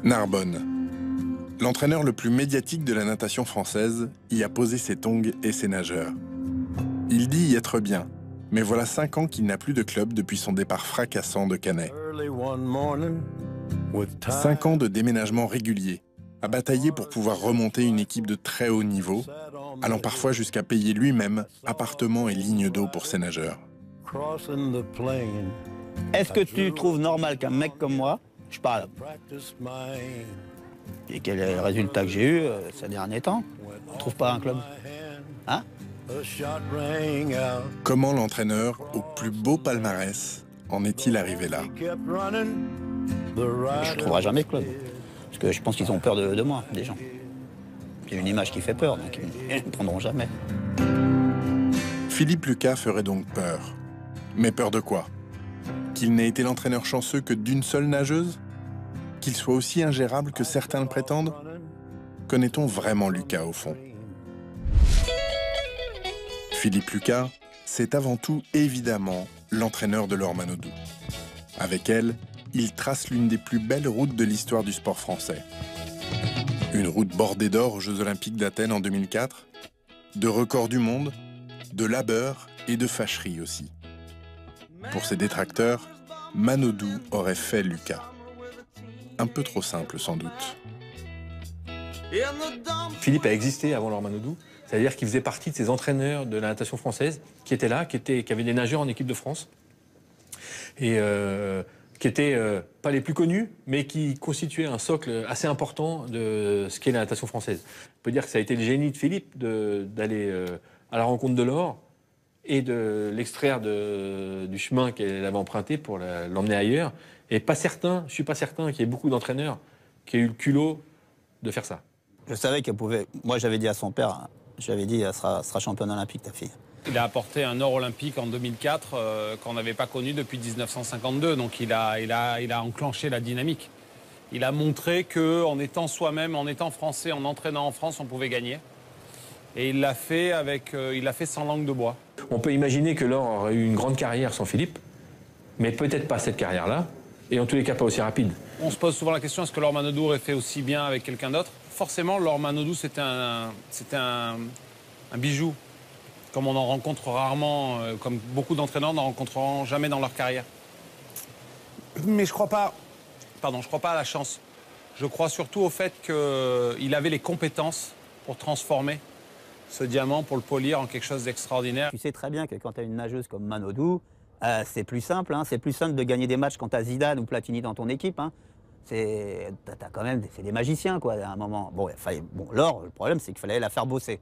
Narbonne. L'entraîneur le plus médiatique de la natation française y a posé ses tongs et ses nageurs. Il dit y être bien, mais voilà 5 ans qu'il n'a plus de club depuis son départ fracassant de Canet. 5 ans de déménagement régulier, à batailler pour pouvoir remonter une équipe de très haut niveau, allant parfois jusqu'à payer lui-même appartements et lignes d'eau pour ses nageurs. Est-ce que tu trouves normal qu'un mec comme moi, je parle, et quel est le résultat que j'ai eu ces derniers temps, ne trouve pas un club? Hein? Comment l'entraîneur, au plus beau palmarès, en est-il arrivé là? Je ne trouverai jamais de club. Parce que je pense qu'ils ont peur de moi, des gens. J'ai une image qui fait peur, donc ils ne me prendront jamais. Philippe Lucas ferait donc peur. Mais peur de quoi? Qu'il n'ait été l'entraîneur chanceux que d'une seule nageuse? Qu'il soit aussi ingérable que certains le prétendent? Connaît-on vraiment Lucas au fond? Philippe Lucas, c'est avant tout évidemment l'entraîneur de Laure Manodou. Avec elle, il trace l'une des plus belles routes de l'histoire du sport français. Une route bordée d'or aux Jeux Olympiques d'Athènes en 2004, de records du monde, de labeur et de fâcherie aussi. Pour ses détracteurs, Manodou aurait fait Lucas. Un peu trop simple sans doute. Philippe a existé avant Laure Manodou, c'est-à-dire qu'il faisait partie de ces entraîneurs de la natation française qui étaient là, qui avaient des nageurs en équipe de France et qui étaient pas les plus connus, mais qui constituaient un socle assez important de ce qu'est la natation française. On peut dire que ça a été le génie de Philippe d'aller à la rencontre de Laure et de l'extraire du chemin qu'elle avait emprunté pour l'emmener ailleurs. Et je suis pas certain qu'il y ait beaucoup d'entraîneurs qui aient eu le culot de faire ça. Je savais qu'elle pouvait... Moi, j'avais dit à son père, j'avais dit, elle sera championne olympique, ta fille. Il a apporté un or olympique en 2004 qu'on n'avait pas connu depuis 1952. Donc il a enclenché la dynamique. Il a montré qu'en étant soi-même, en étant français, en entraînant en France, on pouvait gagner. Et il l'a fait sans langue de bois. On peut imaginer que Laure aurait eu une grande carrière sans Philippe, mais peut-être pas cette carrière-là, et en tous les cas pas aussi rapide. On se pose souvent la question, est-ce que Laure Manodou aurait fait aussi bien avec quelqu'un d'autre? Forcément, Laure Manodou, c'était un bijou, comme on en rencontre rarement, comme beaucoup d'entraîneurs n'en rencontreront jamais dans leur carrière. Mais je crois pas à la chance. Je crois surtout au fait qu'il avait les compétences pour transformer ce diamant, pour le polir en quelque chose d'extraordinaire. Tu sais très bien que quand tu as une nageuse comme Manodou, c'est plus simple. Hein, c'est plus simple de gagner des matchs quand tu as Zidane ou Platini dans ton équipe. Hein. C'est des magiciens, quoi, à un moment. Bon, Laure, le problème, c'est qu'il fallait la faire bosser.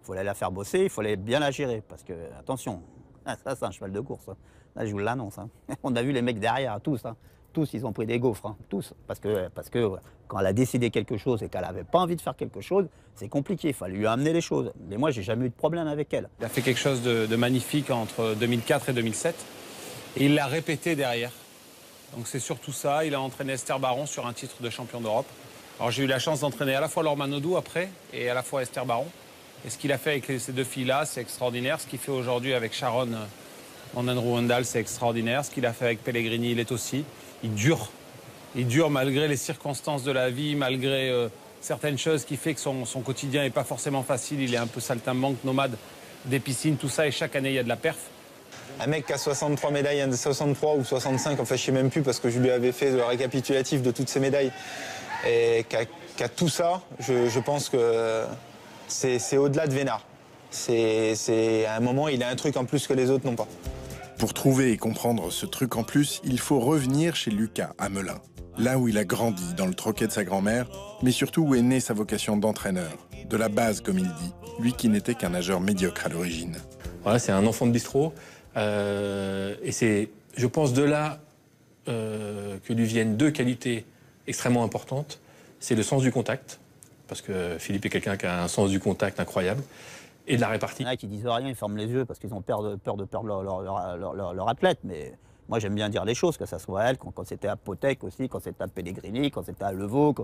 Il fallait bien la gérer. Parce que, attention, ça, c'est un cheval de course. Hein. Là, je vous l'annonce. Hein. On a vu les mecs derrière, tous. Hein. Tous, ils ont pris des gaufres, hein. Tous. Parce que quand elle a décidé quelque chose et qu'elle n'avait pas envie de faire quelque chose, c'est compliqué. Il fallait lui amener les choses. Mais moi, j'ai jamais eu de problème avec elle. Il a fait quelque chose de magnifique entre 2004 et 2007. Et il l'a répété derrière. Donc c'est surtout ça. Il a entraîné Esther Baron sur un titre de champion d'Europe. Alors j'ai eu la chance d'entraîner à la fois Laure Manodou après et à la fois Esther Baron. Et ce qu'il a fait avec ces deux filles-là, c'est extraordinaire. Ce qu'il fait aujourd'hui avec Sharon Van den Rouwendaal, c'est extraordinaire. Ce qu'il a fait avec Pellegrini, il est aussi. Il dure. Il dure malgré les circonstances de la vie, malgré certaines choses qui fait que son quotidien n'est pas forcément facile. Il est un peu saltimbanque, nomade des piscines, tout ça. Et chaque année, il y a de la perf. Un mec qui a 63 médailles, 63 ou 65, enfin je sais même plus parce que je lui avais fait le récapitulatif de toutes ces médailles. Et qui a tout ça, je pense que c'est au-delà de Vénard. C'est à un moment, il a un truc en plus que les autres n'ont pas. Pour trouver et comprendre ce truc en plus, il faut revenir chez Lucas, à Melun. Là où il a grandi, dans le troquet de sa grand-mère, mais surtout où est née sa vocation d'entraîneur. De la base, comme il dit, lui qui n'était qu'un nageur médiocre à l'origine. Voilà, c'est un enfant de bistrot. Et c'est, je pense, de là que lui viennent deux qualités extrêmement importantes. C'est le sens du contact, parce que Philippe est quelqu'un qui a un sens du contact incroyable, et de la répartie. Il y en a qui disent rien, ils ferment les yeux parce qu'ils ont peur de perdre leur athlète. Mais moi, j'aime bien dire les choses, que ça soit elle, quand c'était à Potek aussi, quand c'était à Pellegrini, quand c'était à Levaux,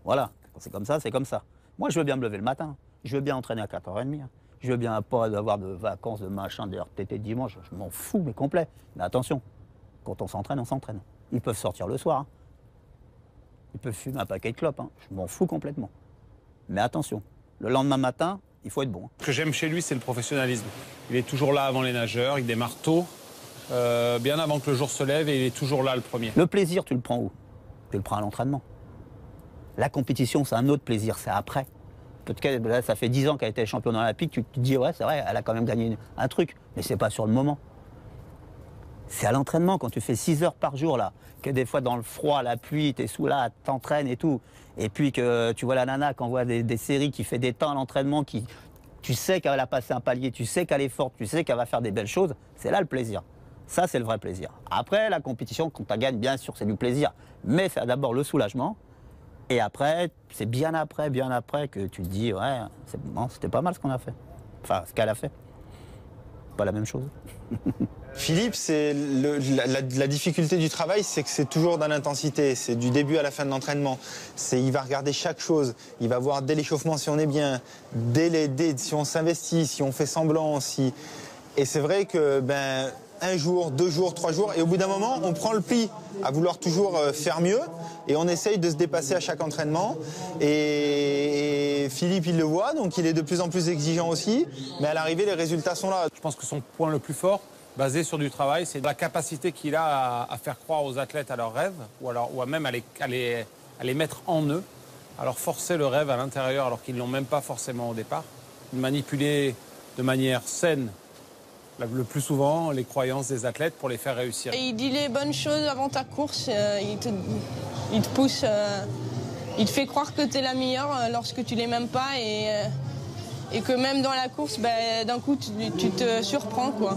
voilà, quand c'est comme ça, c'est comme ça. Moi, je veux bien me lever le matin, je veux bien entraîner à 4h30. Je veux bien pas avoir de vacances, de machin, de RTT dimanche, je m'en fous, mais complet. Mais attention, quand on s'entraîne, on s'entraîne. Ils peuvent sortir le soir. Hein. il peut fumer un paquet de clopes, hein. Je m'en fous complètement. Mais attention, le lendemain matin, il faut être bon. Ce que j'aime chez lui, c'est le professionnalisme. Il est toujours là avant les nageurs, il démarre tôt, bien avant que le jour se lève, et il est toujours là le premier. Le plaisir, tu le prends où? Tu le prends à l'entraînement. La compétition, c'est un autre plaisir, c'est après. Peut-être là, ça fait 10 ans qu'elle était championne olympique, tu te dis, ouais, c'est vrai, elle a quand même gagné un truc, mais c'est pas sur le moment. C'est à l'entraînement, quand tu fais 6 heures par jour, là, que des fois dans le froid, la pluie, t'es sous là, t'entraînes et tout, et puis que tu vois la nana qui envoie des séries, qui fait des temps à l'entraînement, tu sais qu'elle a passé un palier, tu sais qu'elle est forte, tu sais qu'elle va faire des belles choses, c'est là le plaisir. Ça, c'est le vrai plaisir. Après, la compétition, quand tu gagnes, bien sûr, c'est du plaisir, mais c'est d'abord le soulagement. Et après, c'est bien après que tu te dis, ouais, bon, c'était pas mal ce qu'on a fait. Enfin, ce qu'elle a fait. Pas la même chose. Philippe, la difficulté du travail, c'est que c'est toujours dans l'intensité. C'est du début à la fin de l'entraînement. Il va regarder chaque chose. Il va voir dès l'échauffement si on est bien, si on s'investit, si on fait semblant. Et c'est vrai que, un jour, 2 jours, 3 jours, et au bout d'un moment, on prend le pli à vouloir toujours faire mieux, et on essaye de se dépasser à chaque entraînement. Et Philippe, il le voit, donc il est de plus en plus exigeant aussi, mais à l'arrivée, les résultats sont là. Je pense que son point le plus fort, basé sur du travail, c'est la capacité qu'il a à faire croire aux athlètes à leurs rêves, ou même à les mettre en eux, à leur forcer le rêve à l'intérieur alors qu'ils ne l'ont même pas forcément au départ, manipuler de manière saine, le plus souvent, les croyances des athlètes pour les faire réussir. Et il dit les bonnes choses avant ta course, il te pousse, il te fait croire que tu es la meilleure lorsque tu l'es même pas, et que même dans la course, d'un coup, tu te surprends, quoi.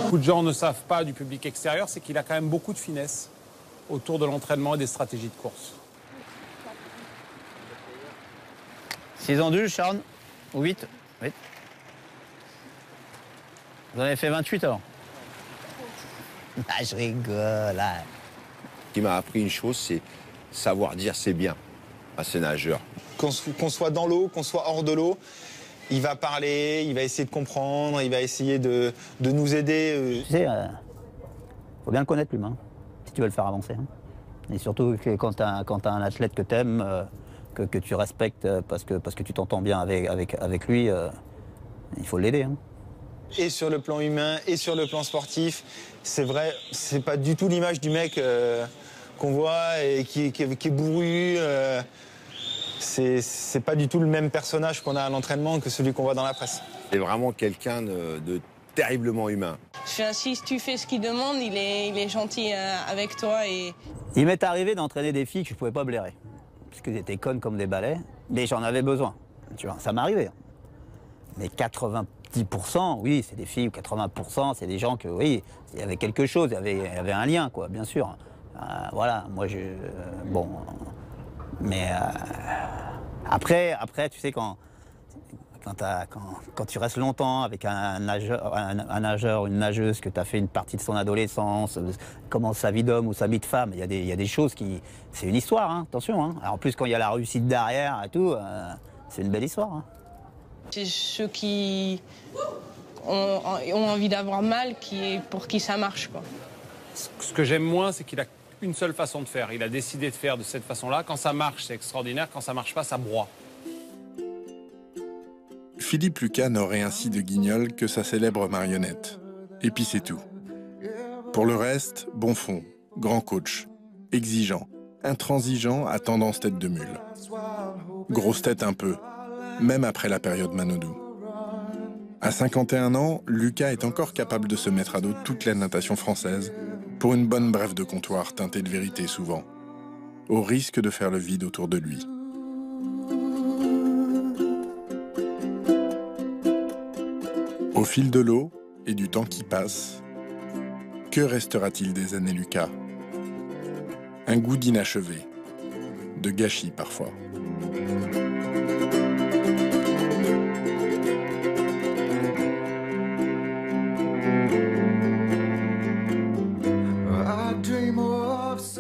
Beaucoup de gens ne savent pas du public extérieur, c'est qu'il a quand même beaucoup de finesse autour de l'entraînement et des stratégies de course. 6 ans du, Sharon? Ou 8? 8. Vous en avez fait 28 alors? Ah, je rigole. Ah. Ce qui m'a appris une chose, c'est savoir dire c'est bien à ces nageurs. Qu'on soit dans l'eau, qu'on soit hors de l'eau, il va parler, il va essayer de comprendre, il va essayer de nous aider. Tu sais, faut bien le connaître l'humain, si tu veux le faire avancer. Hein. Et surtout que quand tu as un athlète que tu aimes, que tu respectes parce que tu t'entends bien avec lui, il faut l'aider. Hein. Et sur le plan humain, et sur le plan sportif, c'est vrai, c'est pas du tout l'image du mec qu'on voit et qui est bourru. C'est pas du tout le même personnage qu'on a à l'entraînement que celui qu'on voit dans la presse. C'est vraiment quelqu'un de terriblement humain. Si tu fais ce qu'il demande, il est gentil avec toi. Il m'est arrivé d'entraîner des filles que je pouvais pas blairer, parce qu'elles étaient connes comme des balais, mais j'en avais besoin. Tu vois, ça m'arrivait. Mais 90%, oui, c'est des filles, ou 80%, c'est des gens que, oui, il y avait quelque chose, il y avait un lien, quoi, bien sûr. Voilà, moi, bon... Mais après, tu sais, quand tu restes longtemps avec un nageur, une nageuse, que tu as fait une partie de son adolescence, comment sa vie d'homme ou sa vie de femme, il y a des choses qui... C'est une histoire, hein, attention. Hein. Alors, en plus, quand il y a la réussite derrière et tout, c'est une belle histoire. Hein. C'est ceux qui ont envie d'avoir mal pour qui ça marche, quoi. Ce que j'aime moins, c'est qu'il a une seule façon de faire. Il a décidé de faire de cette façon-là. Quand ça marche, c'est extraordinaire. Quand ça marche pas, ça broie. Philippe Lucas n'aurait ainsi de guignol que sa célèbre marionnette. Et puis c'est tout. Pour le reste, bon fond, grand coach, exigeant, intransigeant à tendance tête de mule. Grosse tête un peu, même après la période Manodou. À 51 ans, Lucas est encore capable de se mettre à dos toute la natation française pour une bonne brève de comptoir teintée de vérité souvent, au risque de faire le vide autour de lui. Au fil de l'eau et du temps qui passe, que restera-t-il des années Lucas? Un goût d'inachevé, de gâchis parfois.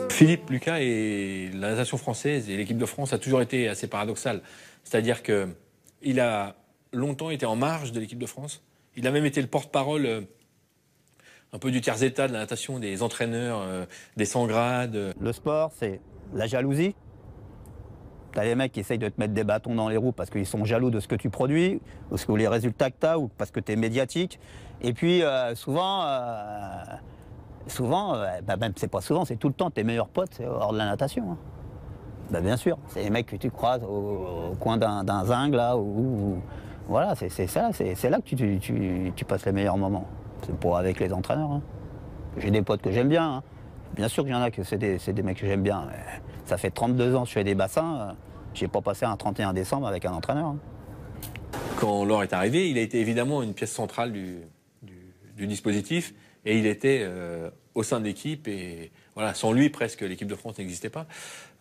Philippe Lucas et la natation française et l'équipe de France a toujours été assez paradoxal. C'est-à-dire qu'il a longtemps été en marge de l'équipe de France. Il a même été le porte-parole un peu du tiers-état de la natation, des entraîneurs, des 100 grades. Le sport, c'est la jalousie. T'as les mecs qui essayent de te mettre des bâtons dans les roues parce qu'ils sont jaloux de ce que tu produis, ou les résultats que tu as, ou parce que tu es médiatique. Et puis souvent, même c'est pas souvent, c'est tout le temps, tes meilleurs potes, c'est hors de la natation. Hein. Bah, bien sûr, c'est les mecs que tu croises au coin d'un zinc, là, voilà, c'est ça, c'est là que tu passes les meilleurs moments. C'est pas avec les entraîneurs. Hein. J'ai des potes que j'aime bien. Hein. Bien sûr qu'il y en a que c'est des mecs que j'aime bien. Mais ça fait 32 ans que je fais des bassins. J'ai pas passé un 31 décembre avec un entraîneur. Hein. Quand Laure est arrivé, il a été évidemment une pièce centrale du dispositif et il était au sein de l'équipe et voilà, sans lui presque l'équipe de France n'existait pas.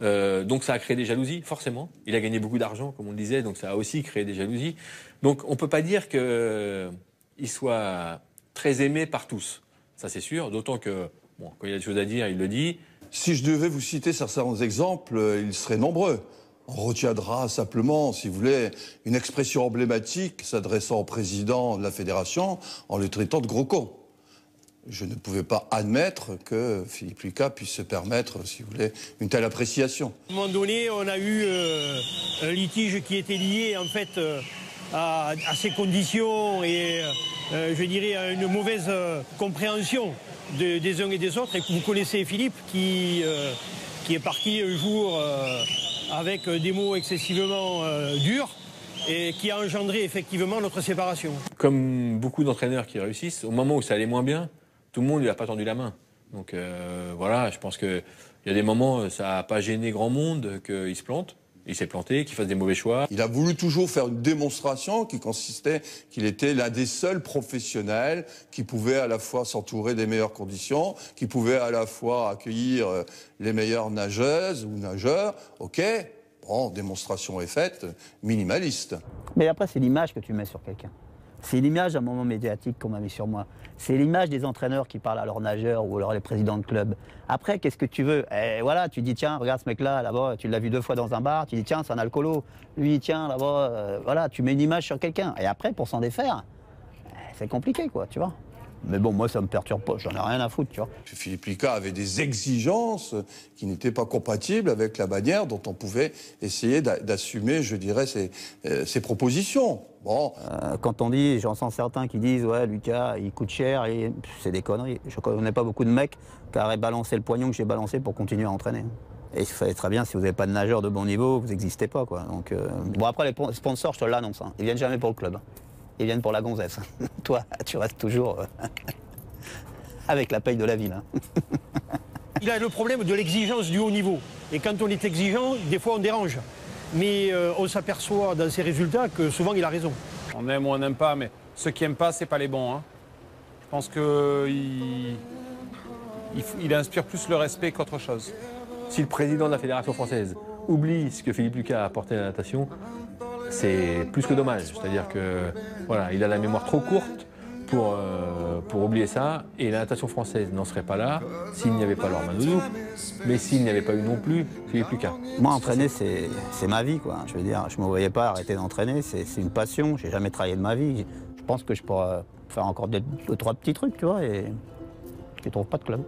Donc ça a créé des jalousies, forcément. Il a gagné beaucoup d'argent, comme on le disait, donc ça a aussi créé des jalousies. Donc on peut pas dire qu'il soit très aimé par tous, ça c'est sûr, d'autant que bon, quand il y a des choses à dire, il le dit. Si je devais vous citer certains exemples, ils seraient nombreux. On retiendra simplement, si vous voulez, une expression emblématique s'adressant au président de la fédération en le traitant de gros con. Je ne pouvais pas admettre que Philippe Lucas puisse se permettre, si vous voulez, une telle appréciation. À un moment donné, on a eu un litige qui était lié en fait à ces conditions et je dirais à une mauvaise compréhension des uns et des autres. Et vous connaissez Philippe qui est parti un jour avec des mots excessivement durs et qui a engendré effectivement notre séparation. Comme beaucoup d'entraîneurs qui réussissent, au moment où ça allait moins bien, tout le monde lui a pas tendu la main. Donc voilà, je pense qu'il y a des moments, ça n'a pas gêné grand monde qu'il se plante. Il s'est planté, qu'il fasse des mauvais choix. Il a voulu toujours faire une démonstration qui consistait qu'il était l'un des seuls professionnels qui pouvait à la fois s'entourer des meilleures conditions, qui pouvait à la fois accueillir les meilleures nageuses ou nageurs. Ok, bon, démonstration est faite, minimaliste. Mais après, c'est l'image que tu mets sur quelqu'un. C'est l'image d'un moment médiatique qu'on m'a mis sur moi. C'est l'image des entraîneurs qui parlent à leurs nageurs ou alors les présidents de club. Après, qu'est-ce que tu veux? Et voilà, tu dis, tiens, regarde ce mec-là, là-bas, tu l'as vu 2 fois dans un bar, tu dis, tiens, c'est un alcoolo. Lui, tiens, là-bas, voilà, tu mets une image sur quelqu'un. Et après, pour s'en défaire, c'est compliqué, quoi, tu vois. Mais bon, moi, ça me perturbe pas, j'en ai rien à foutre, tu vois. Philippe Lucas avait des exigences qui n'étaient pas compatibles avec la manière dont on pouvait essayer d'assumer, je dirais, ses propositions. Bon. Quand on dit, j'en sens certains qui disent, ouais, Lucas, il coûte cher, et c'est des conneries. Je ne connais pas beaucoup de mecs qui auraient balancé le poignon que j'ai balancé pour continuer à entraîner. Et il fallait très bien, si vous n'avez pas de nageur de bon niveau, vous n'existez pas, quoi. Donc, bon, après, les sponsors, je te l'annonce, hein, ils viennent jamais pour le club. Ils viennent pour la gonzesse. Toi, tu restes toujours avec la paye de la ville. Hein. Il a le problème de l'exigence du haut niveau. Et quand on est exigeant, des fois on dérange. Mais on s'aperçoit dans ses résultats que souvent il a raison. On aime ou on n'aime pas, mais ceux qui n'aiment pas, c'est pas les bons. Hein. Je pense qu'il inspire plus le respect qu'autre chose. Si le président de la Fédération française oublie ce que Philippe Lucas a apporté à la natation, c'est plus que dommage. C'est-à-dire que voilà, il a la mémoire trop courte pour oublier ça. Et la natation française n'en serait pas là s'il n'y avait pas Laure Manodou, mais s'il n'y avait pas eu non plus Philippe Lucas. Moi, entraîner, c'est ma vie, quoi. Je veux dire, je ne me voyais pas arrêter d'entraîner. C'est une passion. J'ai jamais travaillé de ma vie. Je pense que je pourrais faire encore 2 ou 3 petits trucs, tu vois, et je ne trouve pas de club.